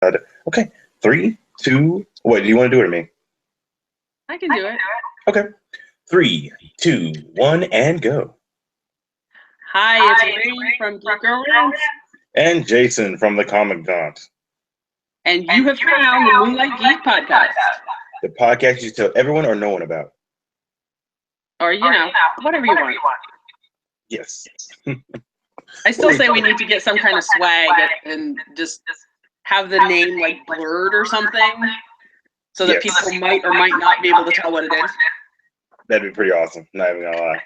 Okay, three, two. Wait, do you want to do it or me? I can do it. Okay, three, two, one, and go. Hi, it's Rain from Geek Girl Rants, And Jason from the Comic Gaunt, and you have found the Moonlight Geek Podcast. the podcast you tell everyone or no one about. Or, whatever you want. Yes. I still say we need to get some kind of swag and just have the name like blurred or something so that Yes. people might or might not be able to tell what it is. That'd be pretty awesome. Not even gonna lie.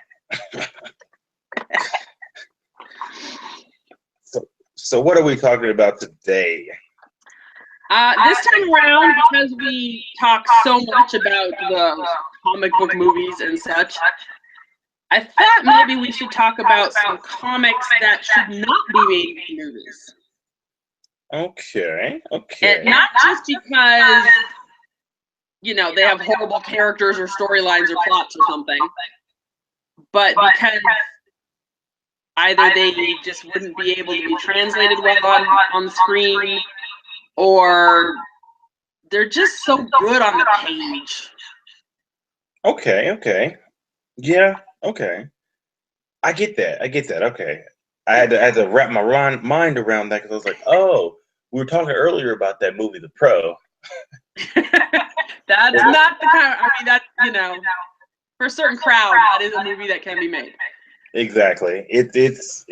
So what are we talking about today? This time around, because we talk so much about the comic book movies and such, I thought maybe we should talk about some comics that should not be made into movies. Okay. And not just because, they have horrible characters or storylines or plots or something, but because either they just wouldn't be able to be translated well on the screen, or they're just so good on the page. Okay. Yeah, okay. I get that. Okay. I had to wrap my mind around that because I was like, oh, we were talking earlier about that movie, The Pro. That's not the kind for a certain crowd, that is a movie that can be made. Exactly. It's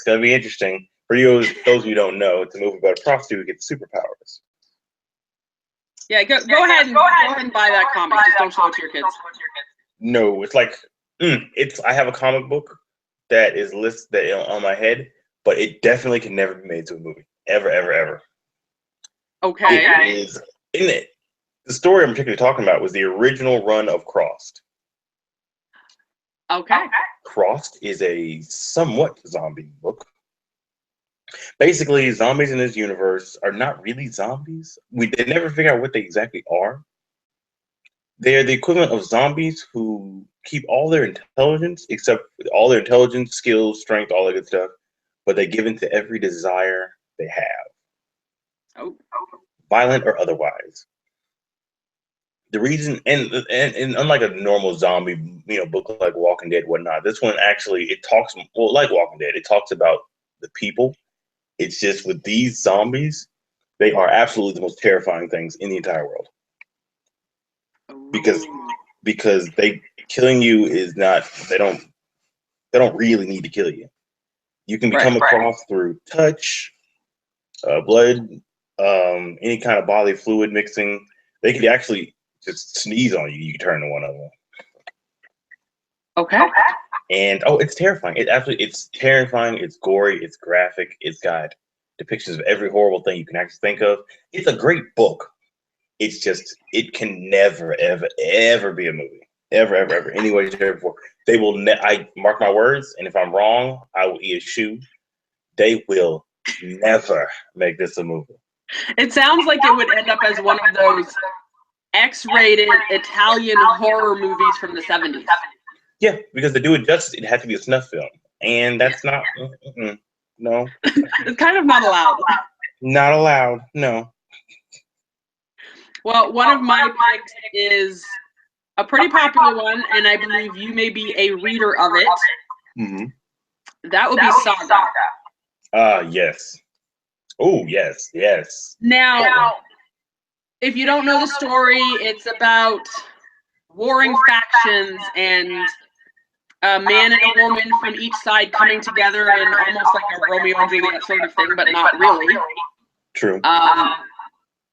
gonna be interesting. For those who don't know, it's a movie about a prostitute who gets superpowers. Yeah, go ahead and buy that comic. Just don't show it to your kids. No, it's like I have a comic book that is listed on my head, but it definitely can never be made to a movie. Ever. Okay. It is in it. The story I'm particularly talking about was the original run of Crossed. Okay. Crossed is a somewhat zombie book. Basically, zombies in this universe are not really zombies. They never figure out what they exactly are. They're the equivalent of zombies who keep all their intelligence, except all their intelligence, skills, strength, all that good stuff, but they give in to every desire they have, violent or otherwise. The reason, and unlike a normal zombie, book like Walking Dead, whatnot, this one actually it talks like Walking Dead. It talks about the people. It's just with these zombies, they are absolutely the most terrifying things in the entire world. Because they killing you is not. They don't really need to kill you. You can become across through touch, blood, any kind of bodily fluid mixing. They could actually just sneeze on you. You can turn to one of them. Okay. And it's terrifying. It's terrifying. It's gory. It's graphic. It's got depictions of every horrible thing you can actually think of. It's a great book. It's just it can never, ever be a movie. Ever. Any way, shape, or form. They will. I mark my words, and if I'm wrong, I will eat a shoe. They will never make this a movie. It sounds like it would end up as one of those X-rated Italian horror movies from the 70s. Yeah, because to do it justice, it had to be a snuff film, and that's not. No, it's kind of not allowed. Not allowed. No. Well, one of my picks is a pretty popular one, and I believe you may be a reader of it. Mm-hmm. That would be Saga. Yes. Oh, yes. Now, if you don't know the story, it's about warring factions and a man and a woman from each side coming together in almost like a Romeo and Juliet sort of thing, but not really. True.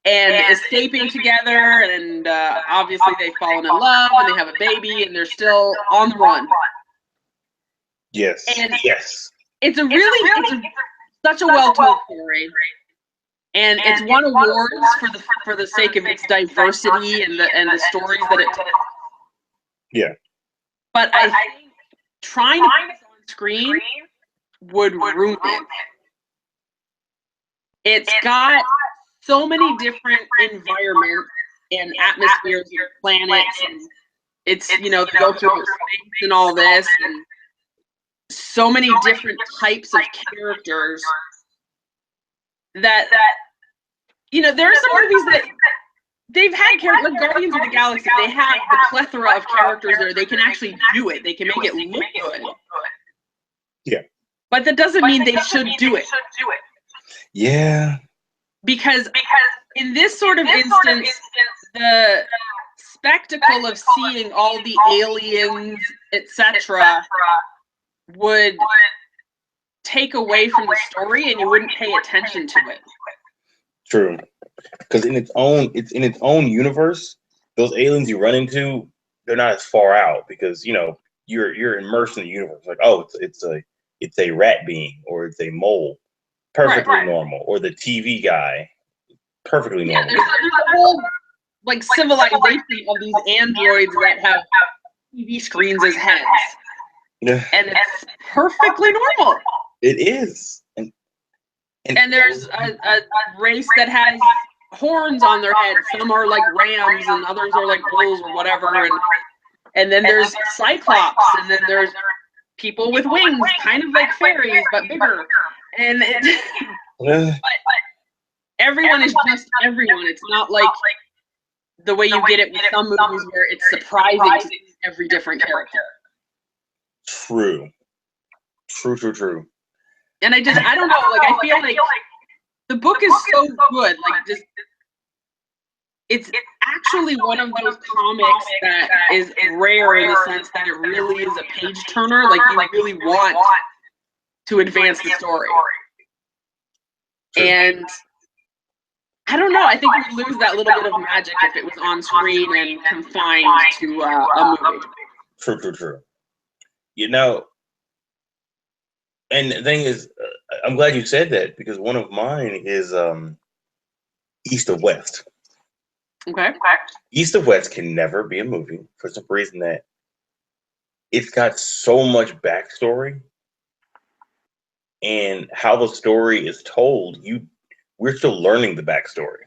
And escaping together, and obviously they've fallen in love, and they have a baby, and they're still on the run. Yes. And yes. It's such a well-told story, and it's won awards for the sake of its diversity and the stories that it tells. Yeah. But I think trying to put this on screen would ruin it. It's got so many different environments and atmospheres and planets, and it's they go through space and all this, and so many different types of characters that there are some movies that they've had characters, like Guardians of the Galaxy. They have the plethora of characters there. They can actually do it. They can make it look good. Yeah. But that doesn't mean they should do it. Yeah. Because in this sort of instance, the spectacle of seeing all the aliens, etc., would take away from the story, and you wouldn't pay attention to it. True. Because it's in its own universe. Those aliens you run into, they're not as far out because you're immersed in the universe. Like, oh, it's a rat being, or it's a mole, perfectly normal, or the TV guy, perfectly normal. There's a whole civilization of these androids that have TV screens as heads, and it's perfectly normal. It is, and there's a race that has horns on their head. Some are like rams, and others are like bulls or whatever. And then there's Cyclops, and then there's people with wings, kind of like fairies but bigger. And but everyone is just everyone. It's not like the way you get it with some movies where it's surprising to see every different character. True. And I don't know, I feel like the book is so good. It's actually one of those comics that is rare in the sense that it really is a page turner. You really want to advance the story. And I don't know, I think we'd lose that little bit of magic if it was on screen and confined to a movie. True. And the thing is, I'm glad you said that because one of mine is East of West. Okay. East of West can never be a movie for some reason that it's got so much backstory and how the story is told. We're still learning the backstory.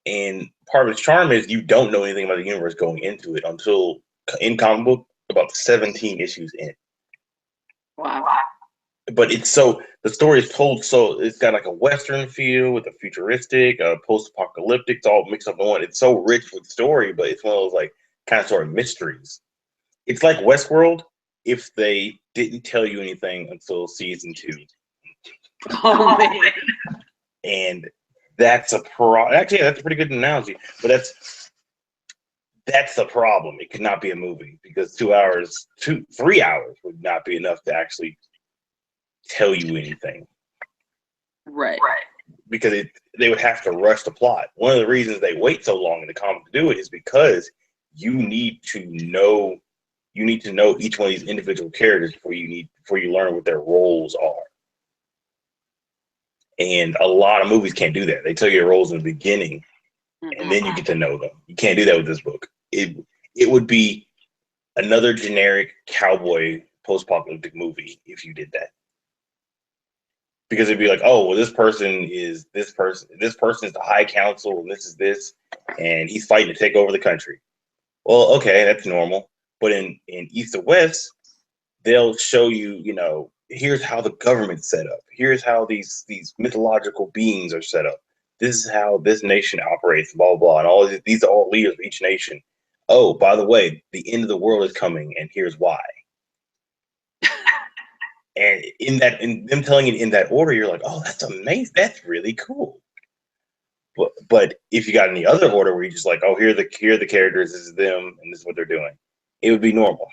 And part of its charm is you don't know anything about the universe going into it until in comic book about 17 issues in. Wow. But the story is told so it's got like a Western feel with a futuristic, post-apocalyptic, it's all mixed up in one. It's so rich with story, but it's one of those kind of sort of mysteries. It's like Westworld if they didn't tell you anything until season 2. Oh man. And that's actually that's a pretty good analogy, but that's the problem. It could not be a movie because 3 hours would not be enough to actually tell you anything. Right. Because they would have to rush the plot. One of the reasons they wait so long in the comic to do it is because you need to know each one of these individual characters before you learn what their roles are. And a lot of movies can't do that. They tell you your roles in the beginning, and then you get to know them. You can't do that with this book. It would be another generic cowboy post-apocalyptic movie if you did that. Because it'd be like, oh, well, this person is this person is the High Council, and this is this, and he's fighting to take over the country. Well, okay, that's normal. But in East of West, they'll show you, here's how the government's set up. Here's how these mythological beings are set up. This is how this nation operates, blah, blah, and all these are all leaders of each nation. Oh, by the way, the end of the world is coming, and here's why. And in them telling it in that order, you're like, oh, that's amazing. That's really cool. But if you got in the other order where you're just like, oh, here are the characters, this is them, and this is what they're doing, it would be normal.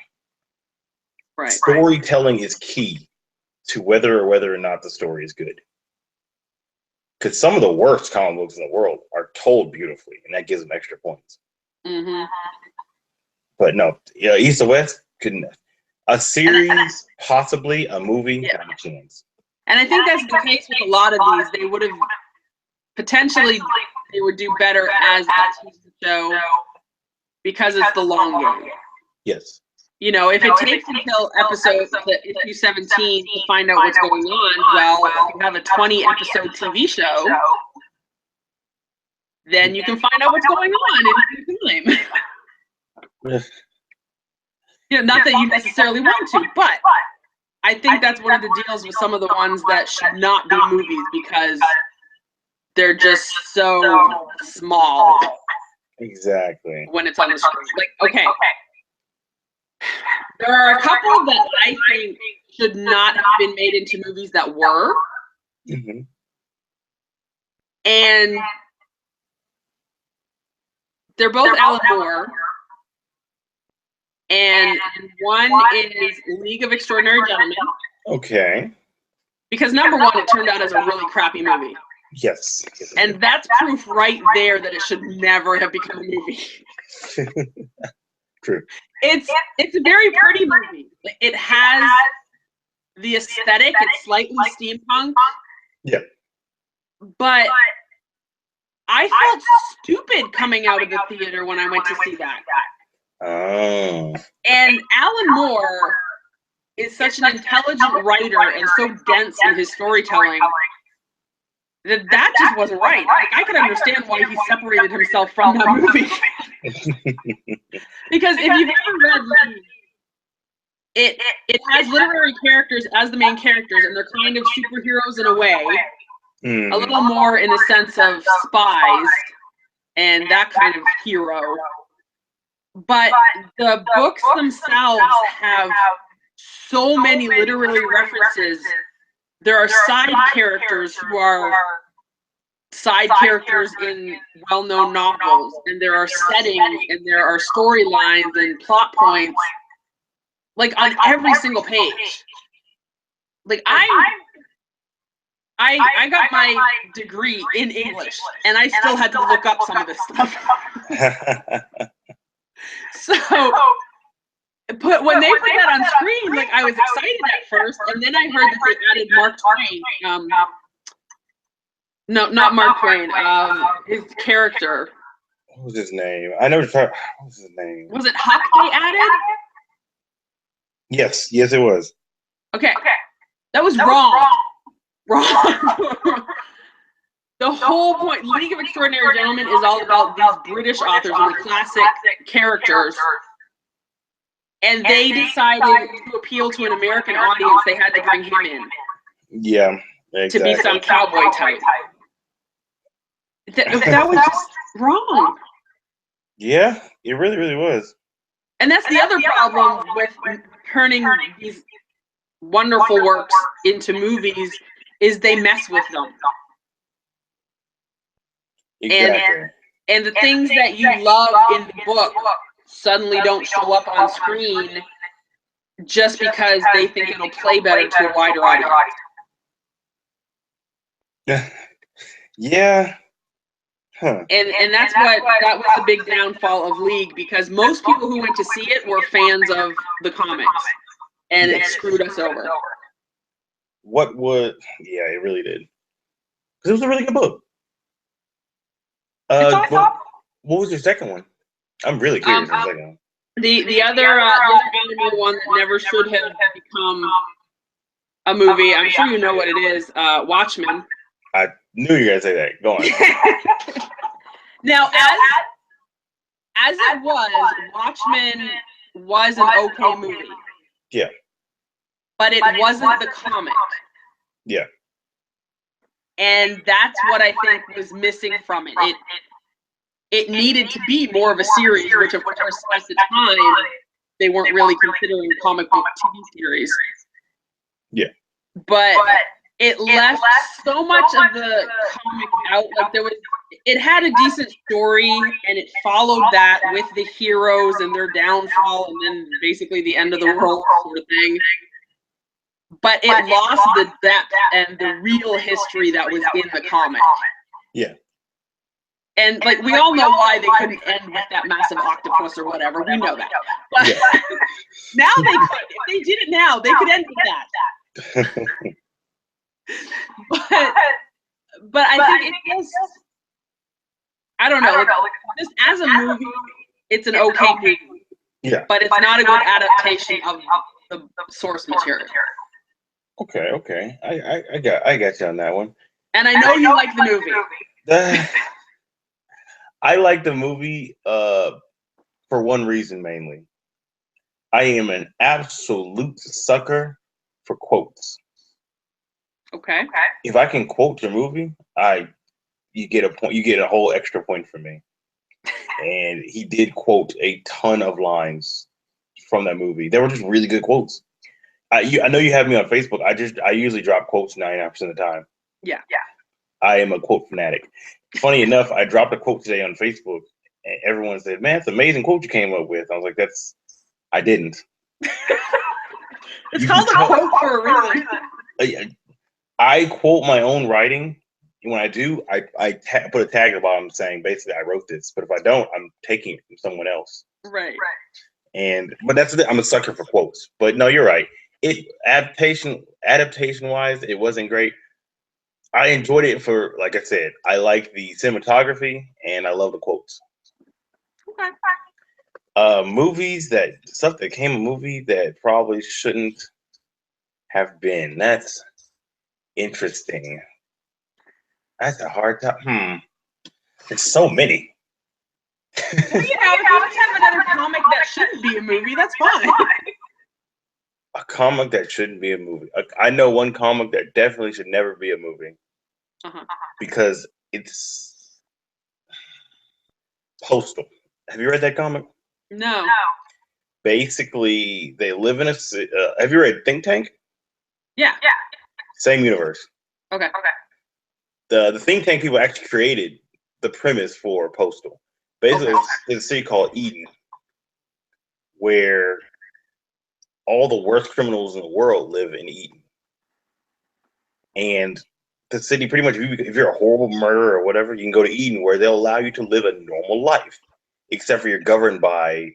Right. Storytelling is key to whether or not the story is good. Because some of the worst comic books in the world are told beautifully, and that gives them extra points. Mm-hmm. But no, East of West couldn't. A series, possibly a movie, not a chance. And I think that's the case with a lot of these. They would have potentially they would do better as a TV show because it's the long game. Yes. If it takes until issue 17 to find out what's going on, well, if you have a 20-episode TV show, then you can find out what's going on in due time. Not that you necessarily want to, but I think that's one of the deals with some of the ones that should not be movies because they're just so small. Exactly. When it's on the screen. Like, okay. There are a couple that I think should not have been made into movies that were. Mm-hmm. And they're both Alan Moore. And one is League of Extraordinary Gentlemen. Okay. Because number one, it turned out as a really crappy movie. Yes. And that's proof right there that it should never have become a movie. True. It's a very pretty movie. It has the aesthetic. It's slightly steampunk. Yeah. But I felt stupid coming out of the theater when I went to see that. Oh. And Alan Moore is such an intelligent writer and so dense in his storytelling that just wasn't right. Like, I could understand why he separated himself from that movie. Because if you've ever read League, it has literary characters as the main characters, and they're kind of superheroes in a way. A little more in the sense of spies and that kind of hero. But the books themselves have so many literary references. There are side characters who are side characters in well-known novels, and there are settings, and there are storylines and plot points, like on every single page. Like I got my degree in English, and I still had to look up some of this stuff. So, but when they put that on screen, like, I was excited at first, and then I heard that they added Mark Twain. No, not Mark Twain. His character. What was his name? I know. What was his name? Was it Huck they added? Yes, it was. Okay, that was wrong. Wrong. The whole point, League of Extraordinary Gentlemen is all about these British authors and the classic characters. And they decided to appeal to an American audience, they had to bring him in. Yeah, exactly. To be some cowboy type. That was just wrong. Yeah, it really, really was. And that's the other problem with turning these wonderful works into movies, is they mess with them. Exactly. And the things that you love in the book suddenly don't show up on screen just because they think it'll play better to a wider audience. Yeah. Huh. And that was the big downfall of League, because most people who went to see it were fans of the comics, and it screwed us over. Yeah, it really did. Because it was a really good book. What was your second one? I'm really curious. The second one. The other anime one that never should have become a movie. I'm sure you know what it is. Watchmen. I knew you were gonna say that. Go on. Now, as it was, Watchmen was an okay movie. Yeah. But it wasn't the comic. Yeah. And that's what I think was missing from it. It needed to be more of a series, which of course at the time they weren't really considering comic book TV series. Yeah. But it left so much of the comic out. Like, it had a decent story, and it followed that with the heroes and their downfall, and then basically the end of the world sort of thing. But it lost the depth and the real history that was in the comic. Yeah. And, like, we all know why they couldn't end with that massive octopus or whatever. We know that. But now they could. If they did it now, they could end with that. But I think it just, I don't know. Like, just as a movie, it's an okay movie. Yeah. But it's not a good adaptation of the source material. Okay. I got you on that one. And I know you like the movie. I like the movie for one reason mainly. I am an absolute sucker for quotes. Okay. If I can quote the movie, I you get a point. You get a whole extra point from me. And he did quote a ton of lines from that movie. They were just really good quotes. I know you have me on Facebook. I usually drop quotes 99% of the time. Yeah. I am a quote fanatic. Funny enough, I dropped a quote today on Facebook, and everyone said, "Man, it's an amazing quote you came up with." I was like, I didn't." It's called a quote for a reason. I quote my own writing. When I do, I put a tag at the bottom saying basically I wrote this. But if I don't, I'm taking it from someone else. Right. But that's it. I'm a sucker for quotes. But no, you're right. Adaptation wise, it wasn't great. I enjoyed it for, like I said, I like the cinematography and I love the quotes. Okay. Stuff that came a movie that probably shouldn't have been. That's interesting. That's a hard time. There's so many. Well, if you just have another comic that shouldn't be a movie, that's fine. A comic that shouldn't be a movie. I know one comic that definitely should never be a movie. Because it's Postal. Have you read that comic? No. Basically, they live in a. Have you read Think Tank? Yeah. Same universe. Okay. The Think Tank people actually created the premise for Postal. Basically, it's a city called Eden, where all the worst criminals in the world live in Eden. And the city, pretty much, if you're a horrible murderer or whatever, you can go to Eden, where they'll allow you to live a normal life, except for you're governed by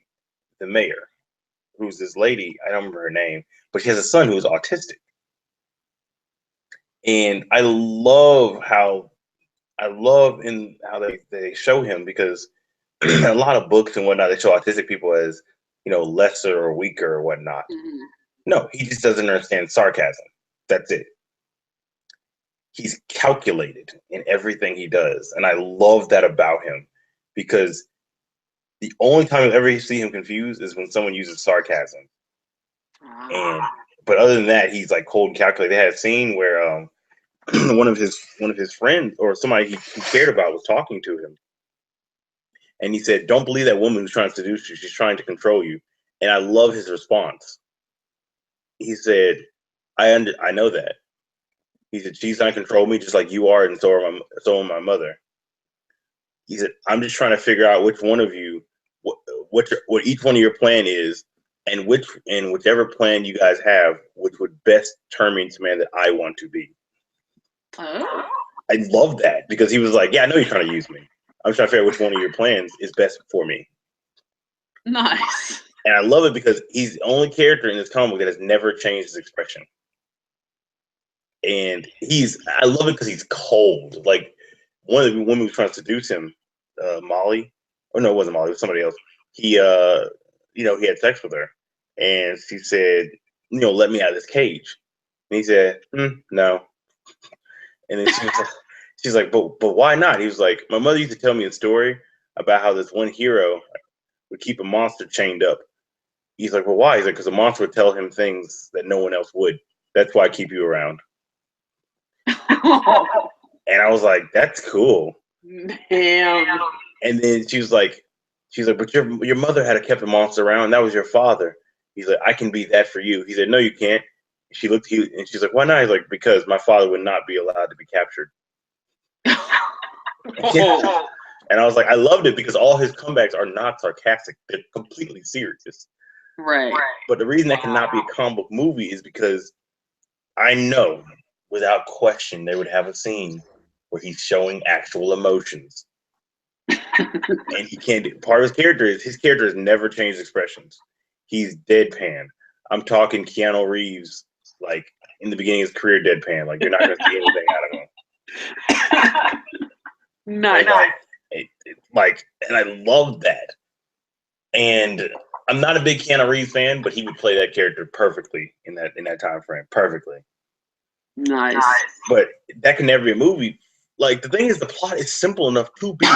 the mayor, who's this lady. I don't remember her name, but she has a son who's autistic. And I love how they show him, because a lot of books and whatnot, they show autistic people as, lesser or weaker or whatnot. Mm-hmm. No, he just doesn't understand sarcasm. That's it. He's calculated in everything he does. And I love that about him, because the only time you ever see him confused is when someone uses sarcasm. But other than that, he's like cold and calculated. They had a scene where one of his friends, or somebody he cared about, was talking to him. And he said, "Don't believe that woman who's trying to seduce you. She's trying to control you." And I love his response. He said, I know that. He said, "She's trying to control me just like you are, and so am my mother." He said, "I'm just trying to figure out which one of you, what each one of your plan is, and whichever plan you guys have, which would best turn me into the man that I want to be." Oh. I love that, because he was like, "Yeah, I know you're trying to use me. I'm trying to figure out which one of your plans is best for me." Nice. And I love it because he's the only character in this comic that has never changed his expression. And I love it because he's cold. Like, one of the women who was trying to seduce him, Molly, or no, it wasn't Molly, it was somebody else. He had sex with her, and she said, "Let me out of this cage." And he said, "No." And then she's like, but why not? He was like, "My mother used to tell me a story about how this one hero would keep a monster chained up." He's like, "Well, why?" He's like, "Because the monster would tell him things that no one else would. That's why I keep you around." And I was like, "That's cool." Damn. And then she's like, "But your mother had kept a monster around. That was your father." He's like, "I can be that for you." He said, "No, you can't." She looked at you, and she's like, "Why not?" He's like, "Because my father would not be allowed to be captured." And I was like, I loved it because all his comebacks are not sarcastic; they're completely serious. Right. But the reason that cannot be a comic book movie is because I know, without question, they would have a scene where he's showing actual emotions. And he can't do. Part of his character has never changed expressions. He's deadpan. I'm talking Keanu Reeves, like in the beginning of his career, deadpan. Like, you're not going to see anything out of him. Nice. And I love that. And I'm not a big Keanu Reeves fan, but he would play that character perfectly in that time frame. Perfectly. Nice. But that can never be a movie. Like, the thing is, the plot is simple enough to be.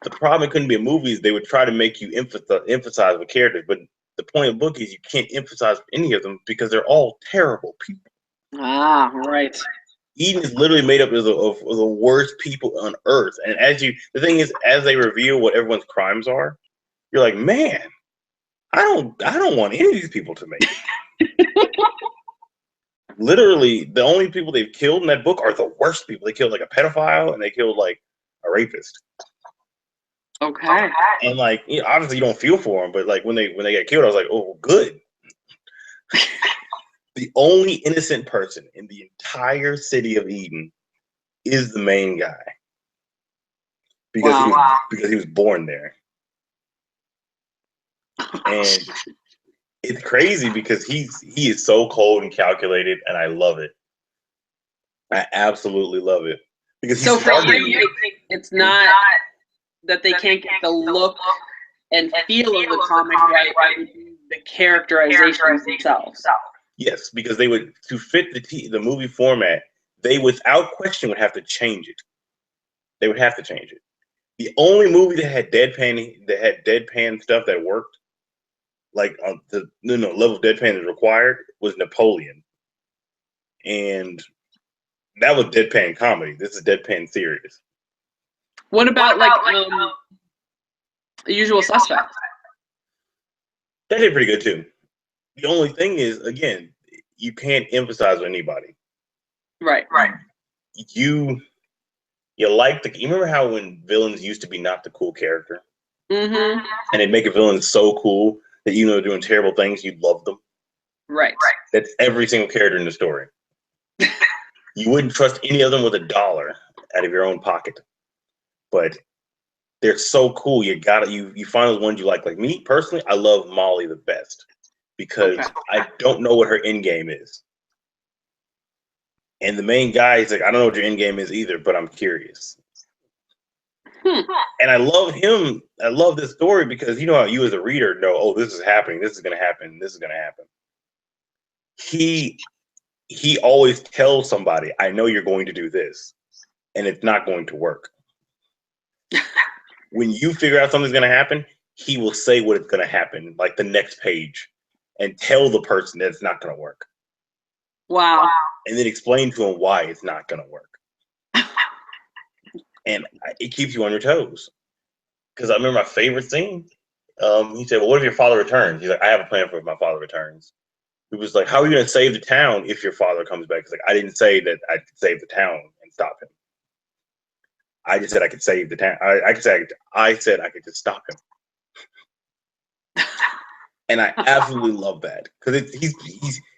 The problem it couldn't be a movie is they would try to make you emphasize with characters, but the point of the book is you can't emphasize any of them because they're all terrible people. Ah, right. Eden is literally made up of the worst people on Earth. And the thing is, as they reveal what everyone's crimes are, you're like, man, I don't want any of these people to make it. Literally, the only people they've killed in that book are the worst people. They killed like a pedophile and they killed like a rapist. Okay. And like, obviously you don't feel for them, but like when they get killed, I was like, oh, good. The only innocent person in the entire city of Eden is the main guy because he was born there. And it's crazy because he is so cold and calculated, and I love it. I absolutely love it because so for you, it's not that they can't get the look and feel of the comic right, the characterizations themselves. Yes, because they would, to fit the movie format, they without question would have to change it. They would have to change it. The only movie that had deadpan stuff that worked, like on the level of deadpan is required, was Napoleon, and that was deadpan comedy. This is deadpan serious. What about like Usual Suspects? That did pretty good too. The only thing is, again, you can't emphasize with anybody. Right. You remember how when villains used to be not the cool character? Mm-hmm. And they'd make a villain so cool that even though they're doing terrible things, you'd love them. Right. That's every single character in the story. You wouldn't trust any of them with $1 out of your own pocket. But they're so cool. You find those ones you like. Like me personally, I love Molly the best because I don't know what her end game is. And the main guy is like, I don't know what your end game is either, but I'm curious. And I love him. I love this story because you know how you as a reader know, oh, this is happening, this is going to happen, this is going to happen. He always tells somebody, I know you're going to do this, and it's not going to work. When you figure out something's going to happen, he will say what it's going to happen, like the next page, and tell the person that it's not going to work. Wow. And then explain to him why it's not going to work. And it keeps you on your toes. Because I remember my favorite scene. He said, well, what if your father returns? He's like, I have a plan for if my father returns. He was like, how are you going to save the town if your father comes back? He's like, I didn't say that I could save the town and stop him. I just said I could save the town. I said I could just stop him. And I absolutely love that. Because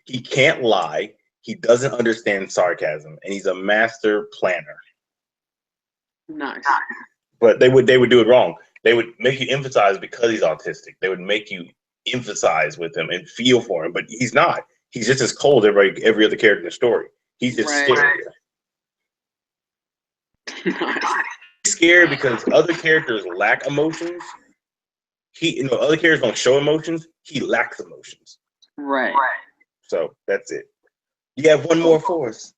he can't lie. He doesn't understand sarcasm. And he's a master planner. Nice. But they would do it wrong. They would make you emphasize because he's autistic. They would make you emphasize with him and feel for him, but he's not. He's just as cold as every other character in the story. He's just scared. Nice. He's scared because other characters lack emotions. Other characters don't show emotions. He lacks emotions. Right. So that's it. You have one more for us.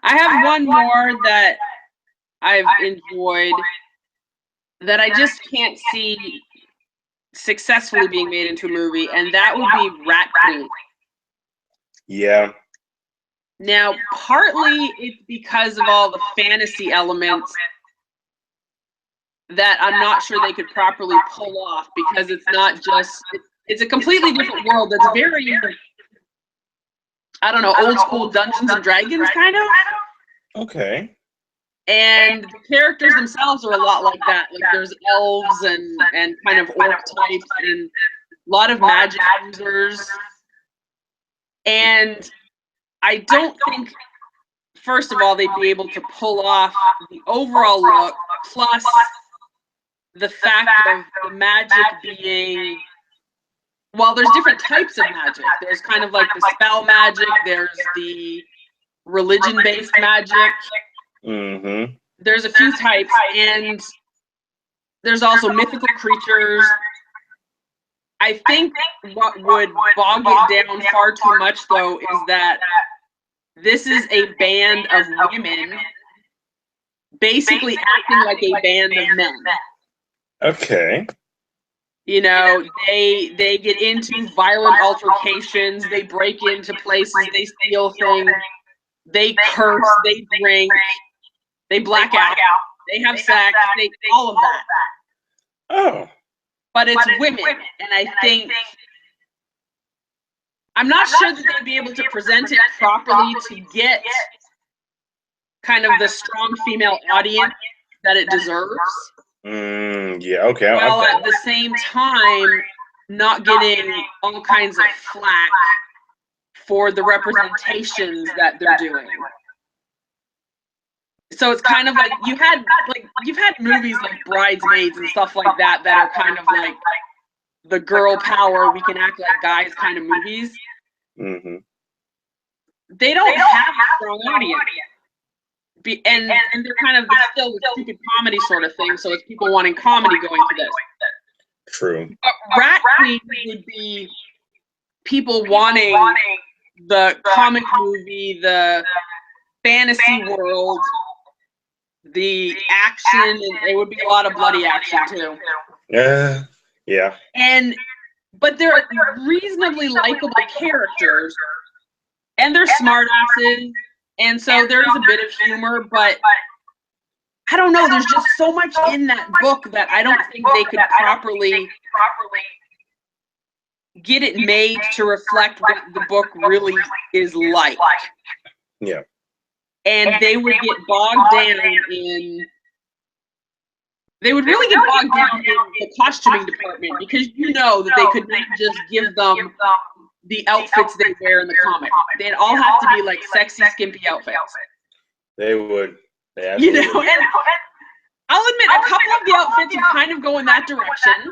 I have one more that I've enjoyed that I just can't see successfully being made into a movie, and that would be Rat Queen. Yeah. Now, partly it's because of all the fantasy elements that I'm not sure they could properly pull off, because it's not just, it's a completely different world that's very, I don't know, old school Dungeons and Dragons kind of. Okay. And the characters themselves are a lot like that. Like there's elves and kind of orc types and a lot of magic users. And I don't think, first of all, they'd be able to pull off the overall look, plus the fact of the magic being, well, there's different types of magic. There's kind of like the spell magic, there's the religion-based magic. Mm-hmm. There's a few types, and there's also mythical creatures. I think what would bog it down far too much, though, is that this is a band of women basically acting like a band of men. Okay. You know, they get into violent altercations, they break into places, they steal things. they curse, they drink, they black out, they have sex, all of that. Oh. But it's women, and I think I'm not sure that they'd be able to present it properly to get kind of the strong female audience that it deserves. Yeah, okay. While at the same time, not getting all kinds of flack for the representations that they're doing. So it's kind of like you've had movies like Bridesmaids and stuff like that that are kind of like the girl power, we can act like guys kind of movies. Mm-hmm. They don't have a strong audience. And they're kind of still the stupid comedy sort of thing, so it's people wanting comedy going to this. True. But Rat Queen would be people wanting the comic movie, the fantasy world, the action, and it would be a lot of bloody action too. Yeah. But they're reasonably likable characters, and they're smartasses, and so there's a bit of humor, but I don't know, there's just so much in that book that I don't think they could properly get it made to reflect what the book really is like. Yeah. And they would get bogged down in the costuming department, because you know that they could not just give them the outfits they wear in the comic. They'd all have to be like sexy, skimpy outfits. They would. You know, and I'll admit, a couple of the outfits would kind of go in that direction.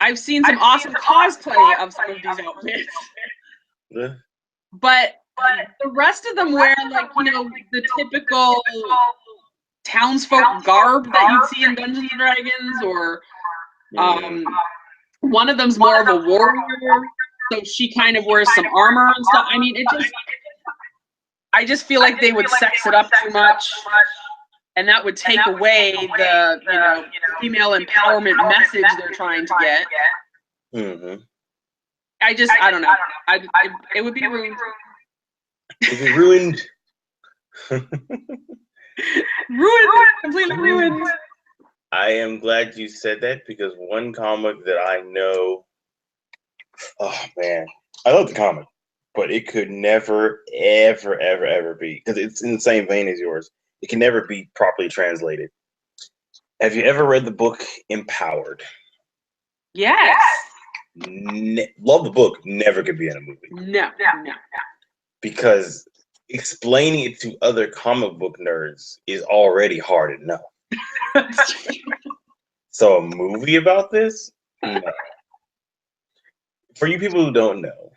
I've seen some awesome cosplay of some of these outfits. Yeah. But the rest of them wear, like, you know, the typical townsfolk garb that you'd see in Dungeons and Dragons, or one of them's more of a warrior, so she kind of wears some armor and stuff. I mean, I just feel like they would sex it up too much, and that would take away the, you know, female empowerment message they're trying to get. Mm-hmm. I don't know. It would be ruined. It would be ruined. Ruined, completely ruined. I am glad you said that, because one comic that I know, oh man, I love the comic, but it could never, ever, ever, ever be, because it's in the same vein as yours. It can never be properly translated. Have you ever read the book Empowered? Yes. Love the book. Never could be in a movie. No. Because explaining it to other comic book nerds is already hard enough. So a movie about this? No. For you people who don't know,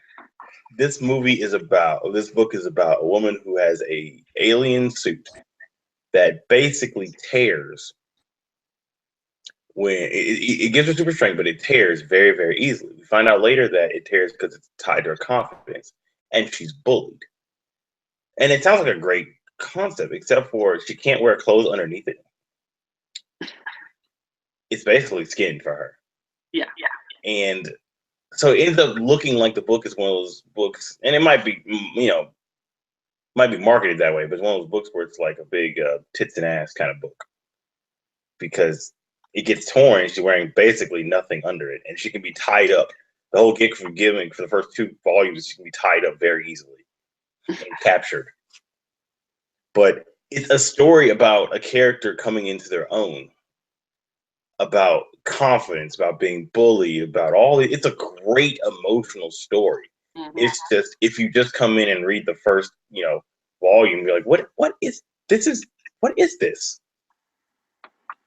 this book is about a woman who has a alien suit that basically tears when it gives her super strength, but it tears very, very easily. We find out later that it tears because it's tied to her confidence, and she's bullied. And it sounds like a great concept, except for she can't wear clothes underneath it. It's basically skin for her. Yeah. And so it ends up looking like the book is one of those books, and it might be, you know, might be marketed that way, but it's one of those books where it's like a big tits and ass kind of book, because it gets torn and she's wearing basically nothing under it, and she can be tied up. The whole gig for giving for the first 2 volumes, she can be tied up very easily and captured. But it's a story about a character coming into their own, about confidence, about being bullied, about all it. It's a great emotional story. Mm-hmm. It's just, if you just come in and read the first, you know, volume, you're like, what is this?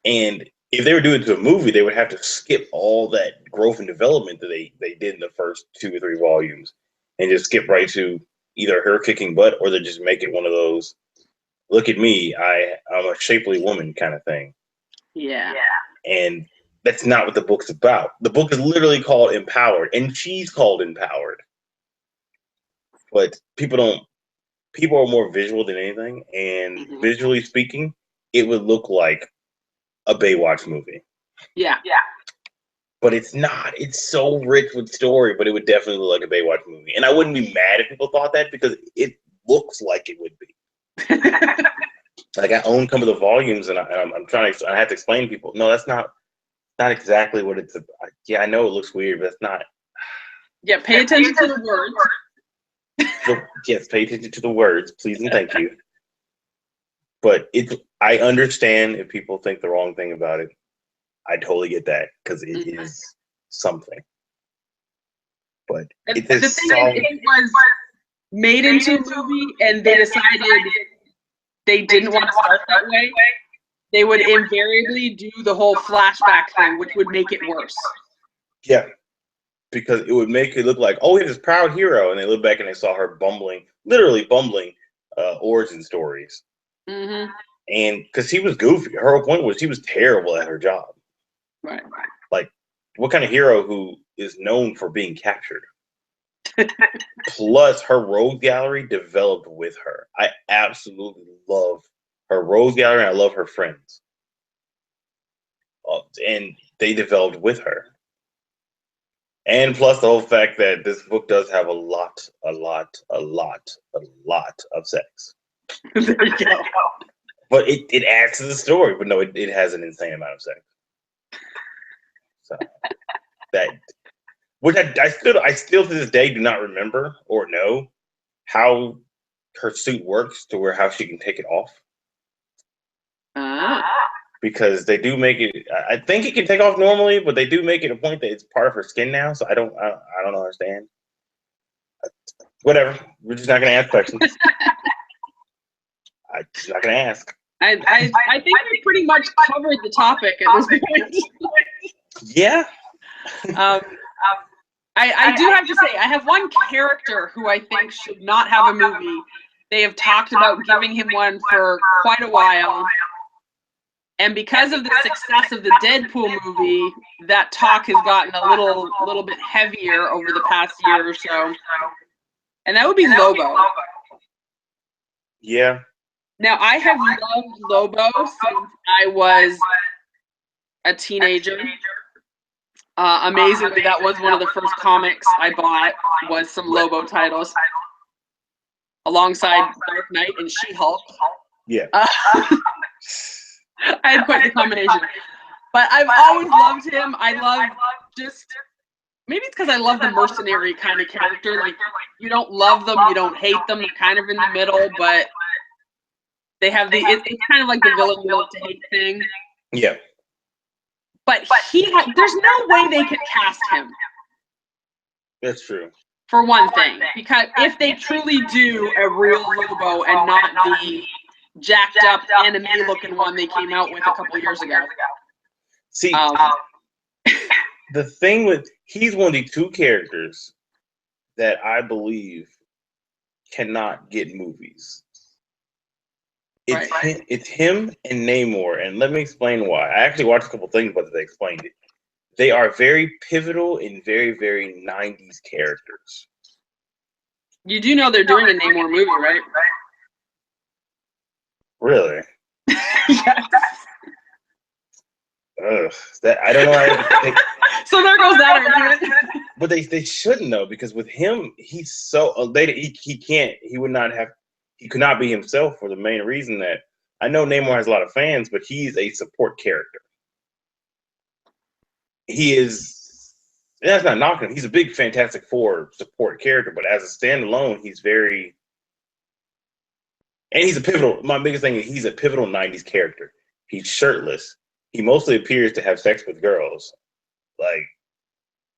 And if they were doing it to a movie, they would have to skip all that growth and development that they did in the first 2 or 3 volumes, and just skip right to either her kicking butt, or they just make it one of those, look at me, I'm a shapely woman kind of thing. Yeah. And that's not what the book's about. The book is literally called Empowered, and she's called Empowered. But people are more visual than anything, and visually speaking, it would look like a Baywatch movie. Yeah. But it's not. It's so rich with story, but it would definitely look like a Baywatch movie. And I wouldn't be mad if people thought that, because looks like it would be. Like I own some of the volumes, and I'm trying to. I have to explain to people. No, that's not exactly what it's about. Yeah, I know it looks weird, but it's not. Yeah, pay attention to the words. So, yes, pay attention to the words, please and thank you. But I understand if people think the wrong thing about it. I totally get that because it is something. But the thing is, if it was made into a movie and they decided they didn't want to start that way, they would invariably do the whole flashback thing, which would make it worse. Yeah, because it would make it look like, oh, we have this proud hero, and they look back and they saw her literally bumbling origin stories. Mm-hmm. And because she was goofy, her whole point was she was terrible at her job. Right. Like, what kind of hero who is known for being captured? Plus, her rogue gallery developed with her. I absolutely love her rogue gallery, and I love her friends. And they developed with her. And plus the whole fact that this book does have a lot of sex. There you go. But it adds to the story. But no, it has an insane amount of sex. So that, which I still to this day do not remember or know how her suit works to where how she can take it off. Because they do make it. I think it can take off normally, but they do make it a point that it's part of her skin now. So I don't understand. Whatever. We're just not going to ask questions. I'm just not going to ask. I think we pretty much covered the topic at this point. Yeah. I do have to say, I have one character who I think should not have a movie. They have talked about giving him one for quite a while. And because of the success of the Deadpool movie, that talk has gotten a little bit heavier over the past year or so. And that would be Lobo. Yeah. Now, I have loved Lobo since I was a teenager. Amazingly, that was one of the first comics I bought, was some Lobo titles, alongside Dark Knight and She-Hulk. Yeah. I had quite the combination. But I've always loved him. I love maybe it's because I love the mercenary kind of character. Like, you don't love them, you don't hate them. They're kind of in the middle, but they have it's kind of like the villain you love to hate thing. Yeah. But there's no way they can cast him. That's true. For one thing, because if they truly do a real Lobo and not the jacked up anime looking one they came out with a couple years ago. See, the thing he's one of the two characters that I believe cannot get movies. It's him and Namor, and let me explain why. I actually watched a couple things, but they explained it. They are very pivotal and very, very 90s characters. You do know they're doing a Namor movie, right? Really? Yes. Ugh, I don't know. So there goes that argument. But they shouldn't though, because with him, he's so he could not be himself for the main reason that I know Namor has a lot of fans, but he's a support character. He is. That's not knocking him. He's a big Fantastic Four support character, but as a standalone, he's very. And he's a pivotal. My biggest thing is he's a pivotal 90s character. He's shirtless. He mostly appears to have sex with girls. Like,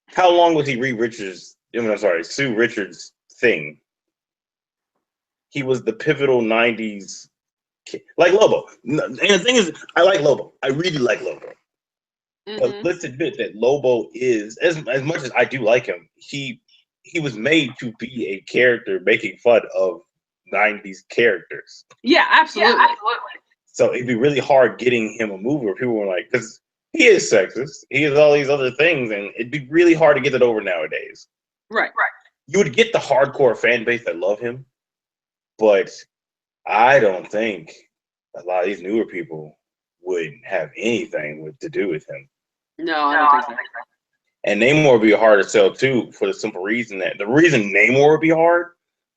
how long was he Sue Richards' thing? He was the pivotal 90s, like Lobo. And the thing is, I like Lobo. I really like Lobo. Mm-hmm. But let's admit that Lobo is, as much as I do like him, he was made to be a character making fun of 90s characters. Yeah, absolutely. So it'd be really hard getting him a movie where people were like, because he is sexist, he has all these other things, and it'd be really hard to get that over nowadays. Right. You would get the hardcore fan base that love him, but I don't think a lot of these newer people would have anything to do with him. No, I don't think so. And Namor would be hard to sell too, for the simple reason that the reason Namor would be hard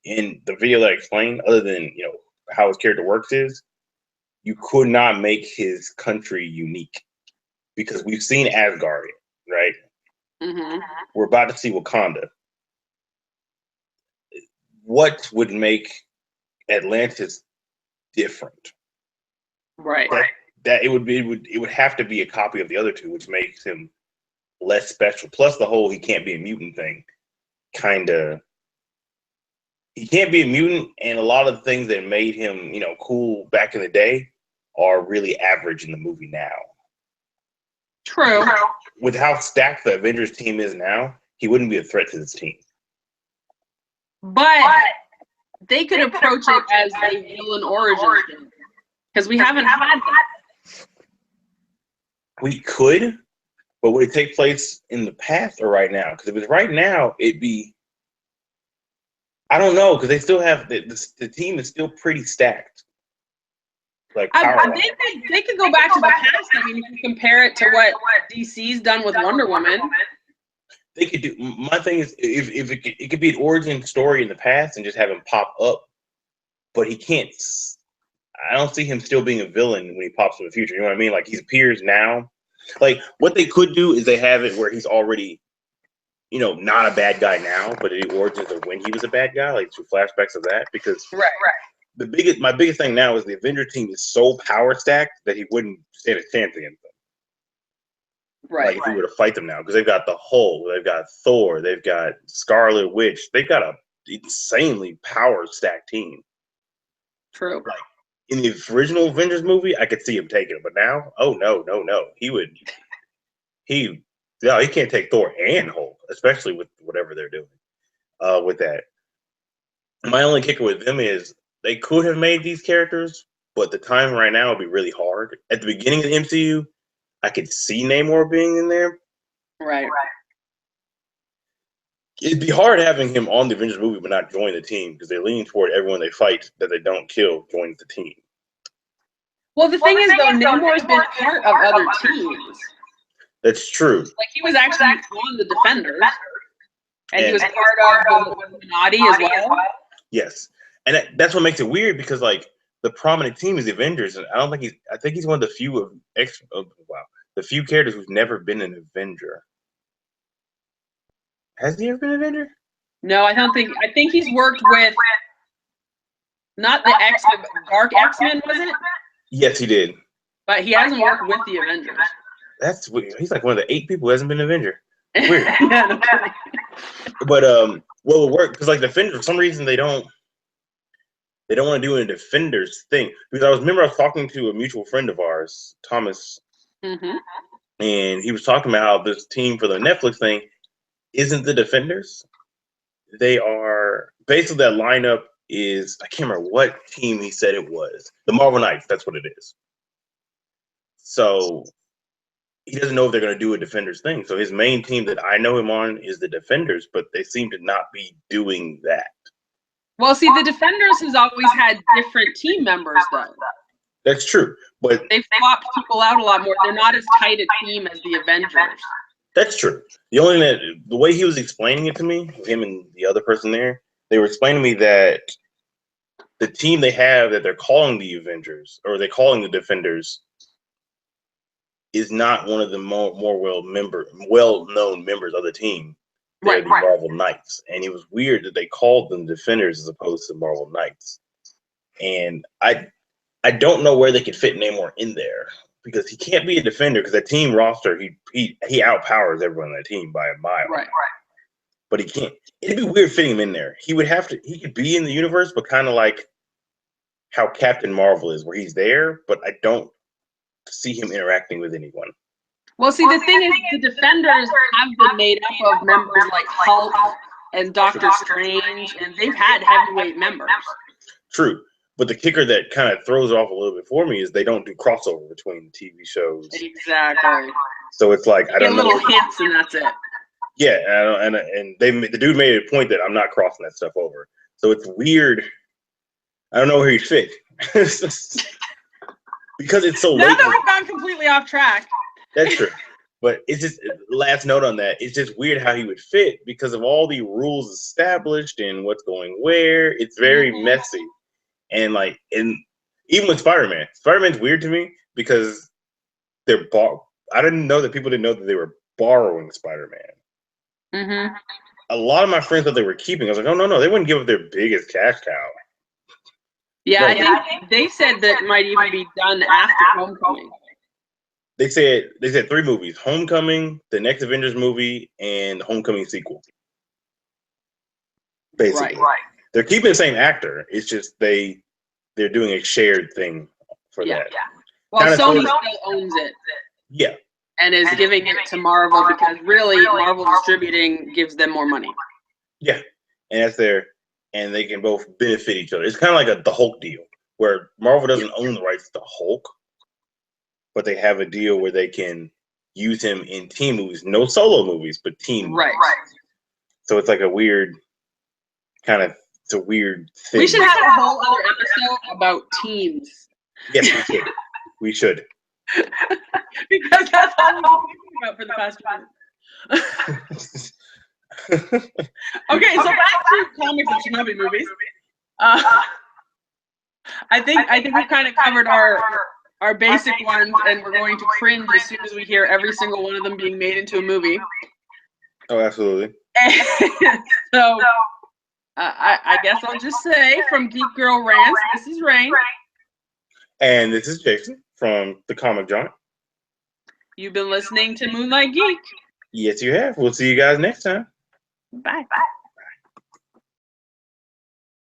in the video that I explained, other than how his character works, is you could not make his country unique because we've seen Asgard, right? Mm-hmm. We're about to see Wakanda. What would make Atlantis different? Right. That it would have to be a copy of the other two, which makes him less special. Plus the whole he can't be a mutant thing, he can't be a mutant, and a lot of the things that made him cool back in the day are really average in the movie now. True. With how stacked the Avengers team is now, he wouldn't be a threat to this team. But they could approach it as a villain origin because we haven't had that. We could, but would it take place in the past or right now? Because if it's right now, it'd be. I don't know, because they still have the team is still pretty stacked. Like they could go back to the past. I mean, if you compare it to what DC's done with Wonder Woman. They could do. My thing is, if it could be an origin story in the past and just have him pop up, but he can't. I don't see him still being a villain when he pops in the future. You know what I mean? Like he appears now. Like what they could do is they have it where he's already, not a bad guy now, but the origins of when he was a bad guy, like through flashbacks of that. Because right. My biggest thing now is the Avenger team is so power stacked that he wouldn't stand a chance against them. Right. Like if he were to fight them now, because they've got the Hulk, they've got Thor, they've got Scarlet Witch, they've got a insanely power stacked team. True. Like in the original Avengers movie, I could see him taking it, but now, oh no, he can't take Thor and Hulk, especially with whatever they're doing. With that, my only kicker with them is they could have made these characters, but the time right now would be really hard. At the beginning of the MCU, I could see Namor being in there. Right. It'd be hard having him on the Avengers movie but not join the team because they lean toward everyone they fight that they don't kill joins the team. Well, the thing is, though, Namor's been part of other teams. That's true. Like, he was actually on the Defenders, and he was part of the Illuminati as well. Yes. And that's what makes it weird because, like, the prominent team is the Avengers, and I think he's one of the few the few characters who's never been an Avenger. Has he ever been an Avenger? No, I don't think. I think he's worked with not the X-Men, Dark X-Men, was it? Yes, he did. But he hasn't worked with the Avengers. That's weird. He's like one of the 8 people who hasn't been an Avenger. Weird. Yeah, no kidding. But well, it worked because like Defenders, for some reason they don't want to do a Defenders thing. Because I was talking to a mutual friend of ours, Thomas, mm-hmm. and he was talking about how this team for the Netflix thing isn't the Defenders. They are basically that lineup is, I can't remember what team he said it was. The Marvel Knights, that's what it is. So he doesn't know if they're going to do a Defenders thing. So his main team that I know him on is the Defenders, but they seem to not be doing that. Well, see, the Defenders has always had different team members, though. That's true, but they've swapped people out a lot more. They're not as tight a team as the Avengers. That's true. The way he was explaining it to me, him and the other person there, they were explaining to me that the team they have that they're calling the Avengers, or they're calling the Defenders, is not one of the more well-known members of the team. They're the Marvel Knights. And it was weird that they called them Defenders as opposed to Marvel Knights. And I don't know where they could fit Namor in there. Because he can't be a defender because the team roster, he outpowers everyone on that team by a mile. Right. But he can't. It'd be weird fitting him in there. He could be in the universe, but kind of like how Captain Marvel is, where he's there, but I don't see him interacting with anyone. Well, see, the thing is, the Defenders have been made up of members like Hulk and Doctor Strange, and they've had heavyweight members. True. But the kicker that kind of throws it off a little bit for me is they don't do crossover between TV shows. Exactly. So it's like, I don't know. Little hints and that's it. Yeah, and the dude made a point that I'm not crossing that stuff over. So it's weird. I don't know where he'd fit. Because it's so late. Now that we've gone completely off track. That's true. But it's just last note on that. It's just weird how he would fit because of all the rules established and what's going where. It's very messy, and even with Spider-Man, Spider-Man's weird to me because I didn't know that people didn't know that they were borrowing Spider-Man. Mm-hmm. A lot of my friends thought they were keeping. I was like, oh no, they wouldn't give up their biggest cash cow. Yeah, I think they said that might even be done after Homecoming. They said 3 movies: Homecoming, the next Avengers movie, and Homecoming sequel. Basically, right. They're keeping the same actor. It's just they're doing a shared thing for that. Yeah. Well, Sony still owns it. Yeah. And is giving it to Marvel because really Marvel distributing gives them more money. Yeah, and and they can both benefit each other. It's kind of like the Hulk deal where Marvel doesn't own the rights to Hulk, but they have a deal where they can use him in team movies, no solo movies, but team movies. Right. So it's like a weird thing. We should have a whole other episode about teams. Yes, we should. We should. Because that's all we've been thinking about for the past 2 minutes. Okay, so back to comics that should not be movies. I think we've kind of covered our basic ones, and we're going to cringe as soon as we hear every single one of them being made into a movie. Oh, absolutely. So, I guess I'll just say, from Geek Girl Rants, this is Rain. And this is Jason from The Comic Joint. You've been listening to Moonlight Geek. Yes, you have. We'll see you guys next time. Bye.